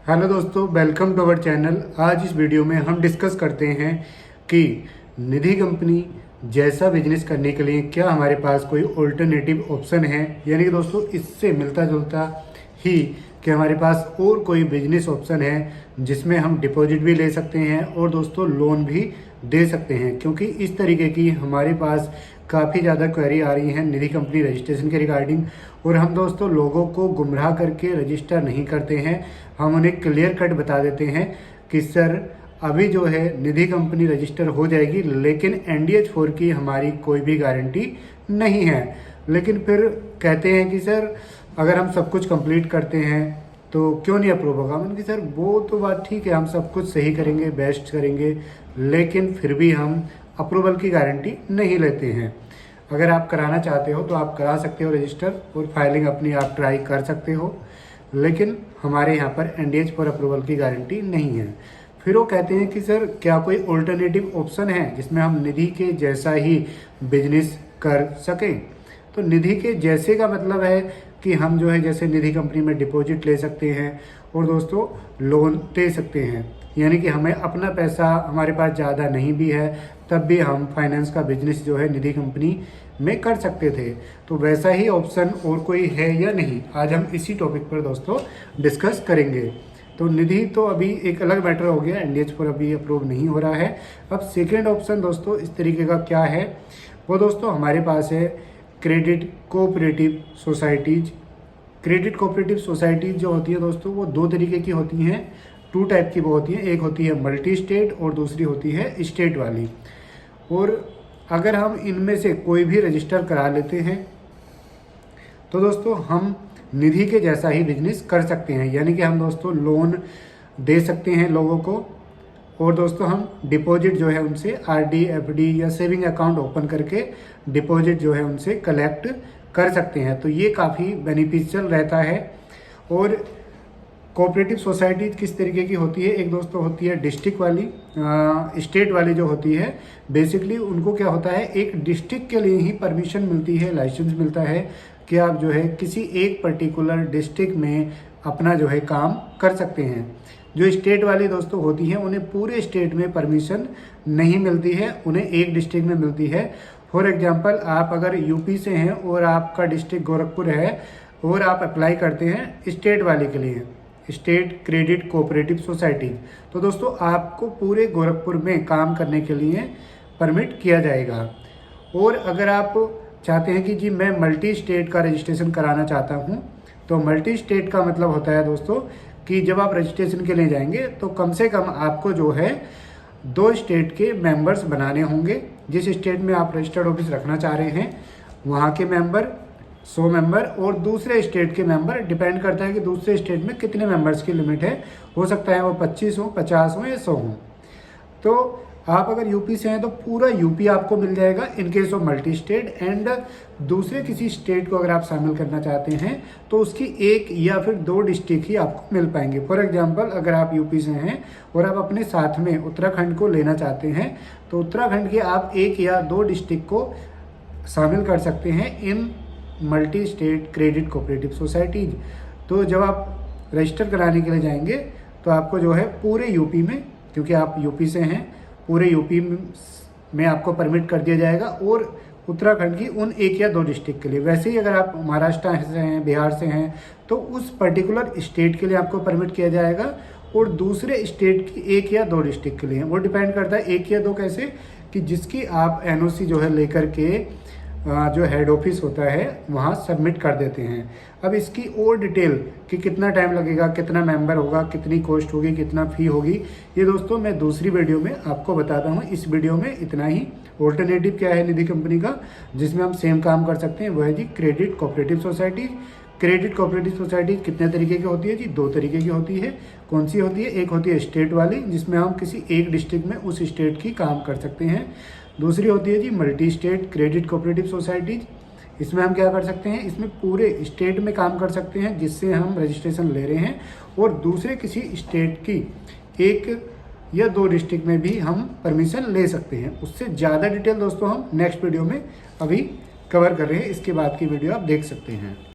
Hello दोस्तों, welcome to our channel. आज इस वीडियो में हम डिस्कस करते हैं कि निधि कंपनी जैसा बिजनेस करने के लिए क्या हमारे पास कोई ऑल्टरनेटिव ऑप्शन है, यानी कि दोस्तों इससे मिलता जुलता ही कि हमारे पास और कोई बिजनेस ऑप्शन है जिसमें हम डिपॉजिट भी ले सकते हैं और दोस्तों लोन भी दे सकते हैं। क्योंकि इस तरीके की हमारे पास काफ़ी ज़्यादा क्वेरी आ रही है निधि कंपनी रजिस्ट्रेशन के रिगार्डिंग, और हम दोस्तों लोगों को गुमराह करके रजिस्टर नहीं करते हैं। हम उन्हें क्लियर कट बता देते हैं कि सर अभी जो है निधि कंपनी रजिस्टर हो जाएगी, लेकिन NDH4 की हमारी कोई भी गारंटी नहीं है। लेकिन फिर कहते हैं कि सर अगर हम सब कुछ कंप्लीट करते हैं तो क्यों नहीं अप्रूव होगा। मैंने कि सर वो तो बात ठीक है, हम सब कुछ सही करेंगे, बेस्ट करेंगे, लेकिन फिर भी हम अप्रूवल की गारंटी नहीं लेते हैं। अगर आप कराना चाहते हो तो आप करा सकते हो रजिस्टर और फाइलिंग अपनी आप ट्राई कर सकते हो, लेकिन हमारे यहाँ पर NDH4 अप्रूवल की गारंटी नहीं है। फिर वो कहते हैं कि सर क्या कोई ऑल्टरनेटिव ऑप्शन है जिसमें हम निधि के जैसा ही बिजनेस कर सकें। तो निधि के जैसे का मतलब है कि हम जो है जैसे निधि कंपनी में डिपॉजिट ले सकते हैं और दोस्तों लोन दे सकते हैं, यानी कि हमें अपना पैसा हमारे पास ज़्यादा नहीं भी है तब भी हम फाइनेंस का बिजनेस जो है निधि कंपनी में कर सकते थे। तो वैसा ही ऑप्शन और कोई है या नहीं, आज हम इसी टॉपिक पर दोस्तों डिस्कस करेंगे। तो निधि तो अभी एक अलग मैटर हो गया, NDH4 अभी अप्रूव नहीं हो रहा है। अब सेकेंड ऑप्शन दोस्तों इस तरीके का क्या है, वो दोस्तों हमारे पास है credit cooperative societies. Credit cooperative societies जो होती है दोस्तों वो दो तरीके की होती हैं, टू टाइप की वो होती हैं। एक होती है मल्टी स्टेट और दूसरी होती है स्टेट वाली। और अगर हम इनमें से कोई भी रजिस्टर करा लेते हैं तो दोस्तों हम निधि के जैसा ही बिजनेस कर सकते हैं, यानी कि हम दोस्तों लोन दे सकते हैं लोगों को और दोस्तों हम डिपॉजिट जो है उनसे RD FD या सेविंग अकाउंट ओपन करके डिपॉजिट जो है उनसे कलेक्ट कर सकते हैं। तो ये काफ़ी बेनिफिशियल रहता है। और कोऑपरेटिव सोसाइटी किस तरीके की होती है, एक दोस्तों होती है डिस्ट्रिक्ट वाली, स्टेट वाली जो होती है बेसिकली उनको क्या होता है एक डिस्ट्रिक्ट के लिए ही परमिशन मिलती है, लाइसेंस मिलता है कि आप जो है किसी एक पर्टिकुलर डिस्ट्रिक्ट में अपना जो है काम कर सकते हैं। जो स्टेट वाली दोस्तों होती हैं उन्हें पूरे स्टेट में परमिशन नहीं मिलती है, उन्हें एक डिस्ट्रिक्ट में मिलती है। फॉर एग्जांपल आप अगर यूपी से हैं और आपका डिस्ट्रिक्ट गोरखपुर है और आप अप्लाई करते हैं स्टेट वाली के लिए, स्टेट क्रेडिट कोऑपरेटिव सोसाइटी, तो दोस्तों आपको पूरे गोरखपुर में काम करने के लिए परमिट किया जाएगा। और अगर आप चाहते हैं कि जी मैं मल्टी स्टेट का रजिस्ट्रेशन कराना चाहता हूं, तो मल्टी स्टेट का मतलब होता है दोस्तों कि जब आप रजिस्ट्रेशन के लिए जाएंगे तो कम से कम आपको जो है 2 स्टेट के मेंबर्स बनाने होंगे। जिस स्टेट में आप रजिस्टर्ड ऑफिस रखना चाह रहे हैं वहाँ के मेंबर 100 मेंबर, और दूसरे स्टेट के मेंबर डिपेंड करता है कि दूसरे स्टेट में कितने मेंबर्स की लिमिट है, हो सकता है वो 25 हो, 50 हो या 100 हो। तो आप अगर यूपी से हैं तो पूरा यूपी आपको मिल जाएगा in case of multi state. And दूसरे किसी स्टेट को अगर आप शामिल करना चाहते हैं तो उसकी 1 या फिर 2 डिस्ट्रिक्ट ही आपको मिल पाएंगे। फॉर एग्जांपल अगर आप यूपी से हैं और आप अपने साथ में उत्तराखंड को लेना चाहते हैं तो उत्तराखंड के आप 1 या 2 डिस्ट्रिक्ट को शामिल कर सकते हैं इन multi state credit cooperative societies. तो जब आप रजिस्टर कराने के लिए जाएंगे तो आपको जो है पूरे यूपी में, क्योंकि आप यूपी से हैं, पूरे यूपी में आपको परमिट कर दिया जाएगा और उत्तराखंड की उन 1 या 2 डिस्ट्रिक्ट के लिए। वैसे ही अगर आप महाराष्ट्र से हैं, बिहार से हैं, तो उस पर्टिकुलर स्टेट के लिए आपको परमिट किया जाएगा और दूसरे स्टेट की 1 या 2 डिस्ट्रिक्ट के लिए। वो डिपेंड करता है 1 या 2 कैसे, कि जिसकी आप NOC जो है लेकर के जो हेड ऑफिस होता है वहाँ सबमिट कर देते हैं। अब इसकी और डिटेल कि कितना टाइम लगेगा, कितना मेंबर होगा, कितनी कॉस्ट होगी, कितना फ़ी होगी, ये दोस्तों मैं दूसरी वीडियो में आपको बताता हूँ। इस वीडियो में इतना ही। ऑल्टरनेटिव क्या है निधि कंपनी का जिसमें हम सेम काम कर सकते हैं, वह है जी credit cooperative society. Credit cooperative society कितने तरीके की होती है जी, 2 तरीके की होती है। कौन सी होती है, एक होती है स्टेट वाली जिसमें हम किसी एक डिस्ट्रिक्ट में उस स्टेट की काम कर सकते हैं। दूसरी होती है जी multi state credit cooperative societies. इसमें हम क्या कर सकते हैं, इसमें पूरे स्टेट में काम कर सकते हैं जिससे हम रजिस्ट्रेशन ले रहे हैं, और दूसरे किसी स्टेट की 1 या 2 डिस्ट्रिक्ट में भी हम परमिशन ले सकते हैं। उससे ज़्यादा डिटेल दोस्तों हम नेक्स्ट वीडियो में अभी कवर कर रहे हैं, इसके बाद की वीडियो आप देख सकते हैं।